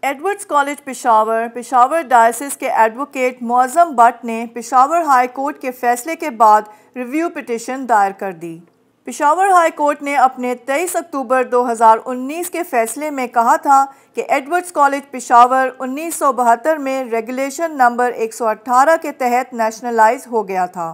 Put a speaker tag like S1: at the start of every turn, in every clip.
S1: Edwards college Peshawar diocese کے advocate Moazzam but نے Peshawar high court کے فیصلے کے بعد ریویو پٹیشن دائر کر دی۔ پشاور ہائی کورٹ نے اپنے 23 اکتوبر 2019 کے فیصلے میں کہا تھا کہ ایڈورڈز کالج پشاور 1972 میں ریگولیشن نمبر 118 کے تحت نیشنلائز ہو گیا تھا۔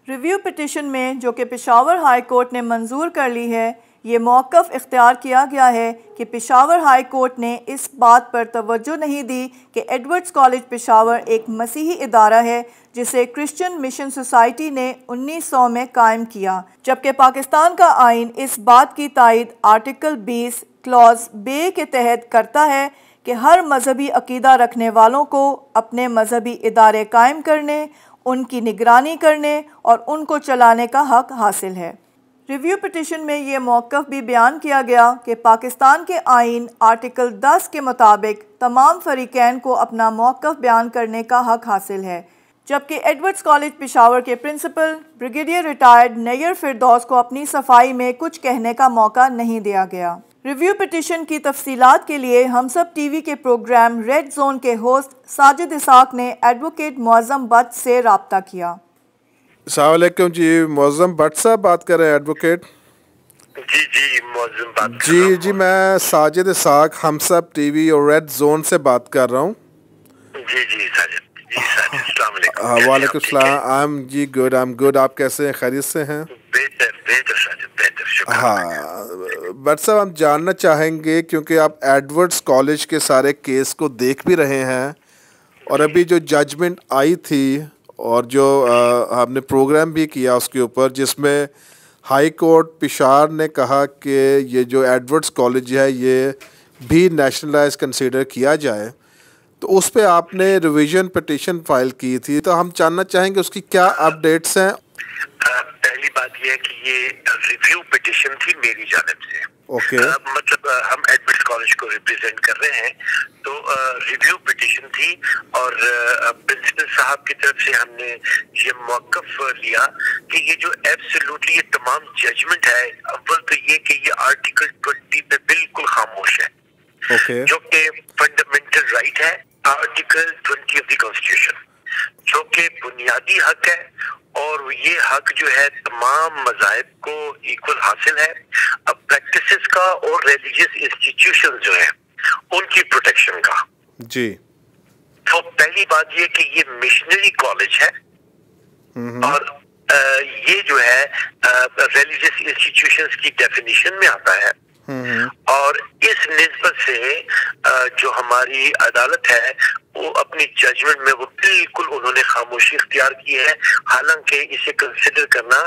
S1: ریویو پٹیشن میں، جو کہ پشاور ہائی کورٹ نے منظور کر لی ہے، یہ موقف اختیار کیا گیا ہے کہ پشاور ہائی کورٹ نے اس بات پر توجہ نہیں دی کہ ایڈورڈز کالج پشاور ایک مسیحی ادارہ ہے جسے کرسچن مشن سوسائٹی نے 1900 میں قائم کیا، جبکہ پاکستان کا آئین اس بات کی تائید آرٹیکل 20 کلاز بے کے تحت کرتا ہے کہ ہر مذہبی عقیدہ رکھنے والوں کو اپنے مذہبی ادارے قائم کرنے، ان کی نگرانی کرنے اور ان کو چلانے کا حق حاصل ہے۔ ریویو پٹیشن میں یہ موقف بھی بیان کیا گیا کہ پاکستان کے آئین آرٹیکل 10 کے مطابق تمام فریقین کو اپنا موقف بیان کرنے کا حق حاصل ہے، جبکہ ایڈورڈز کالج پشاور کے principal brigadier retired Nayyar Firdous کو اپنی صفائی میں کچھ کہنے کا موقع نہیں دیا گیا۔ ریویو پٹیشن کی تفصیلات کے لیے ہم سب ٹی وی کے پروگرام ریڈ زون کے ہوسٹ ساجد اسحاق نے ایڈوکیٹ معظم بٹ سے رابطہ کیا۔
S2: السلام علیکم جی، معظم بٹ صاحب بات کر رہے ہیں ایڈوکیٹ؟
S3: جی معظم بات کر
S2: رہا ہوں۔ جی میں ساجد اسحاق ہم سب ٹی وی اور ریڈ زون سے بات کر رہا ہوں۔
S3: جی ساجد السلام علیکم۔
S2: وعلیکم السلام۔ جی گڈ، آپ کیسے ہیں؟ خیریت سے ہیں؟
S3: بہتر ساجد، بہتر، شکریہ۔
S2: ہاں بٹ صاحب، ہم جاننا چاہیں گے کیونکہ آپ ایڈورڈز کالج کے سارے کیس کو دیکھ بھی رہے ہیں، اور ابھی جو ججمنٹ آئی تھی اور جو ہم نے پروگرام بھی کیا اس کے اوپر، جس میں ہائی کورٹ پشاور نے کہا کہ یہ جو ایڈورڈز کالج ہے یہ بھی نیشنلائز کنسیڈر کیا جائے، تو اس پہ آپ نے ریویژن پٹیشن فائل کی تھی، تو ہم جاننا چاہیں گے اس کی کیا اپڈیٹس ہیں؟
S3: پہلی بات یہ ہے کہ یہ ریویو پٹیشن تھی میری جانب سے۔
S2: اوکے،
S3: مطلب ہم ایڈورڈز کالج کو ریپرزینٹ کر رہے ہیں، تو ریویو پٹیشن تھی، اور پرنسپل صاحب کی طرف سے ہم نے یہ موقف لیا کہ یہ جو ایبسلیوٹلی یہ تمام ججمنٹ ہے، اول تو یہ کہ یہ آرٹیکل 20 پہ بالکل خاموش ہے، جو کہ فنڈامنٹل رائٹ ہے، آرٹیکل 20 آف دی کانسٹیٹیوشن، جو کہ بنیادی حق ہے، اور یہ حق جو ہے تمام مذاہب کو ایکول حاصل ہے، اب پریکٹسز کا اور ریلیجیس انسٹیٹیوشن جو ہیں ان کی پروٹیکشن کا۔
S2: جی،
S3: تو پہلی بات یہ کہ یہ مشنری کالج ہے، اور یہ جو ہے ریلیجیس انسٹیٹیوشنز کی ڈیفینیشن میں آتا ہے، اور اس نسبت سے جو ہماری عدالت ہے وہ اپنی ججمنٹ میں وہ بالکل انہوں نے خاموشی اختیار کی ہے، حالانکہ اسے کنسیڈر کرنا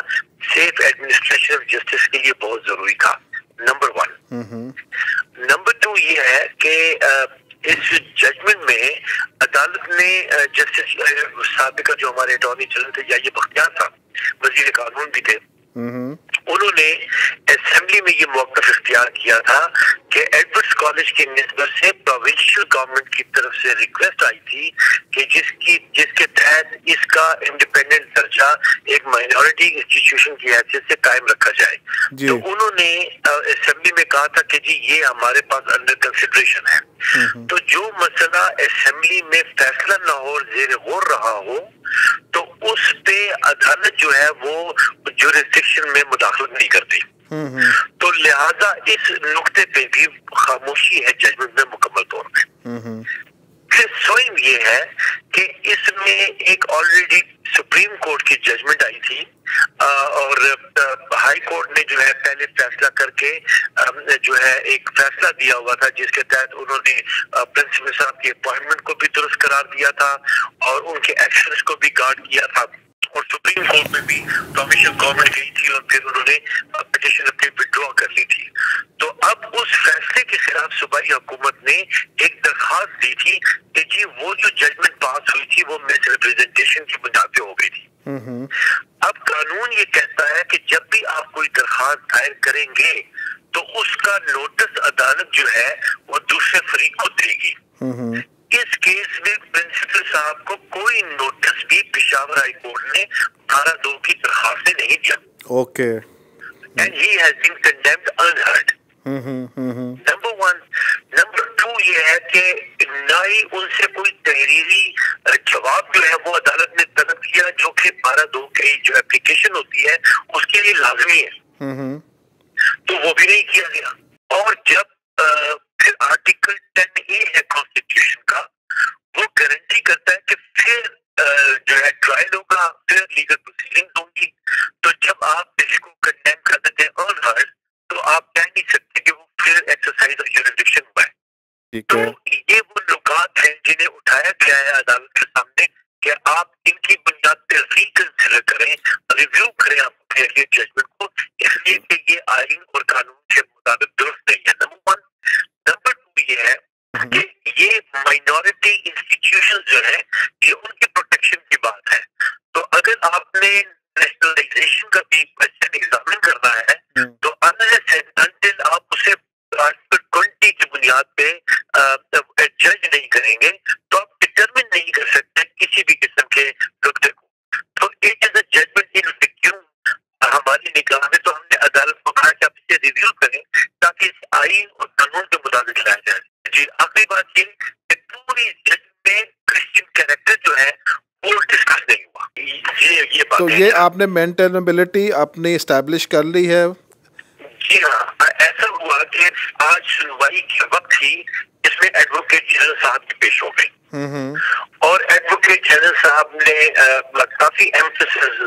S3: سیف ایڈمنسٹریشن آف جسٹس کے لیے بہت ضروری تھا، نمبر 1۔ نمبر 2 یہ ہے کہ اس ججمنٹ میں عدالت نے جسٹس سابقہ جو ہمارے اٹارنی جنرل تھے، یا یہ بختیار تھا، وزیر قانون بھی تھے، انہوں نے اسمبلی میں یہ موقف اختیار کیا تھا کہ ایڈورڈز کالج کی نسبت سے پروونشل گورنمنٹ کی طرف سے ریکویسٹ آئی تھی کہ جس کے تحت اس کا انڈیپینڈنٹ درجہ ایک مائنورٹی انسٹیٹیوشن کی حیثیت سے قائم رکھا جائے، تو انہوں نے اسمبلی میں کہا تھا کہ جی یہ ہمارے پاس انڈر کنسیڈریشن ہے، تو جو مسئلہ اسمبلی میں فیصلہ نہ ہو، زیر غور رہا ہو، تو اس پہ عدالت جو ہے وہ جورسڈکشن میں مداخلت نہیں کرتی، تو لہذا اس نقطے پہ بھی خاموشی ہے ججمنٹ میں مکمل طور پہ۔ پھر سوئم یہ ہے کہ اس میں ایک آلریڈی سپریم کورٹ کی ججمنٹ آئی تھی، اور ہائی کورٹ نے جو ہے پہلے فیصلہ کر کے جو ہے ایک فیصلہ دیا ہوا تھا، جس کے تحت انہوں نے پرنسپل صاحب کی اپوائنٹمنٹ کو بھی درست قرار دیا تھا، اور ان کے ایکشنز کو بھی گارڈ کیا تھا، اور سپریم کورٹ میں بھی پروونشل گورنمنٹ گئی تھی، اور پھر انہوں نے پٹیشن اپنی وڈرا کر لی تھی۔ تو اب اس فیصلے کے خلاف صوبائی حکومت نے ایک درخواست دی تھی کہ جی وہ جو ججمنٹ پاس ہوئی تھی وہ مس ریپرزینٹیشن کی بنیاد پہ ہو گئی تھی۔ اب قانون یہ کہتا ہے کہ جب بھی آپ کوئی درخواست دائر کریں گے تو اس کا نوٹس عدالت جو ہے وہ دوسرے فریق کو دے گی۔ اس کیس میں پرنسپل صاحب کو کوئی نوٹس بھی پشاور ہائی کورٹ نے 12(2) کی درخواست سے نہیں دیا۔
S2: Okay,
S3: and he has been condemned unheard. Number 1. Number 2 یہ ہے کہ نہ ہی ان سے کوئی تحریری جواب جو ہے وہ عدالت نے طلب کیا، جو کہ 12(2) کی جو اپلیکیشن ہوتی ہے اس کے لیے لازمی ہے، تو وہ بھی نہیں کیا گیا۔ اور جب پھر آرٹیکل 10A ہے کانسٹیٹیوشن کا، وہ گارنٹی کرتا ہے کہ پھر جو ہے ٹرائل ہوگا، پھر لیگل پروسیڈنگ ہوں گی۔ تو جب آپ کسی کو کنڈیم کر دیتے ہیں انہرڈ، تو آپ کہہ نہیں سکتے کہ وہ پھر ایکسرسائز آف جوریسڈکشن ہوا ہے۔ تو یہ وہ نکات ہیں جنہیں اٹھایا گیا ہے عدالت کے سامنے کہ آپ ان کی بنیاد پہ ریکنسیڈر کریں، ریویو کریں آپ اپنے ججمنٹ کو، اس لیے کہ یہ آئین اور قانون کے مطابق درست نہیں ہے، نمبر 1۔ نمبر 2 یہ ہے کہ یہ مائنورٹی انسٹیٹیوشن جو ہے یہ ان کی پروٹیکشن کی بات ہے۔ تو اگر آپ نے نیشنلائزیشن کا بھی کوشچن ایگزامن کرنا ہے تو unless and until آپ اسے آرٹیکل 20 کی بنیاد پہ جج نہیں کریں گے تو آپ ڈٹرمن نہیں کر سکتے کسی بھی قسم کے نقطے کو۔ تو it is a judgement in vacuum ہماری نگاہ میں، تو ہم نے عدالت کو کہا کہ آپ اسے ریویو کریں تاکہ اس آئین اور قانون کے مطابق لایا جائے۔ جی آخری بات یہ کہ پوری جج میں کرسچن کیریکٹر جو ہے وہ ڈسکس نہیں ہوا۔ یہ بات
S2: تو یہ آپ نے مینٹینیبلٹی اپنی اسٹیبلش کر لی ہے؟
S3: جی ہاں، ایسا ہوا کہ آج سنوائی کے وقت ہی اس میں ایڈوکیٹ جنرل صاحب بھی پیش ہو گئے، اور ایڈوکیٹ جنرل صاحب نے کافی ایمفسس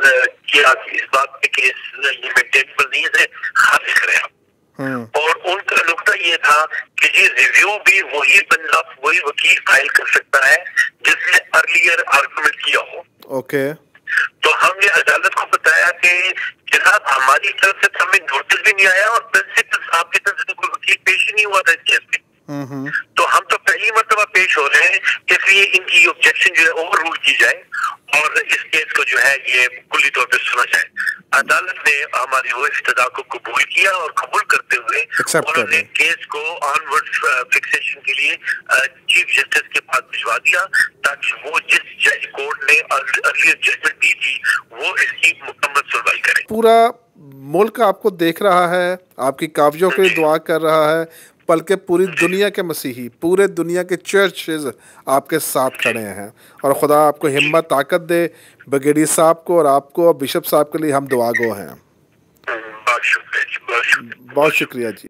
S3: کیا کہ اس بات پہ کہ یہ مینٹینیبل نہیں ہے، خارج کریں آپ۔ اور ان کا نقطہ یہ تھا کہ یہ ریویو بھی وہی بندہ، وہی وکیل فائل کر سکتا ہے جس نے ارلیئر آرگومنٹ کیا ہو۔
S2: اوکے،
S3: تو ہم نے عدالت کو بتایا کہ جناب ہماری طرف سے ہمیں نوٹس بھی نہیں آیا اور پرنسپل صاحب کی طرف سے کوئی وکیل پیش ہی نہیں ہوا تھا اس کیس میں، تو ہم تو پہلی مرتبہ پیش ہو رہے ہیں، اس لیے ان کی آبجیکشن جو ہے اوور رول کی جائے اور اس کیس کو جو ہے یہ کلی طور پہ سنا جائے۔ عدالت نے ہماری وہ استدعا کو قبول کیا اور قبول کرتے ہوئے انہوں نے کیس کو آن ورڈ فکسیشن کے لیے چیف جسٹس کے پاس بھجوا دیا تاکہ وہ جس جج کورٹ نے ارلیئر ججمنٹ دی تھی وہ اس کی مکمل سنوائی کرے۔
S2: پورا ملک آپ کو دیکھ رہا ہے، آپ کی کاوشوں کے لیے دعا کر رہا ہے، بلکہ پوری دنیا کے مسیحی، پورے دنیا کے چرچز آپ کے ساتھ کھڑے ہیں، اور خدا آپ کو ہمت طاقت دے۔ بگیڑی صاحب کو اور آپ کو اور بشپ صاحب کے لیے ہم دعا گو ہیں۔
S3: بہت شکریہ جی، بہت شکریہ۔
S2: بہت شکریہ جی۔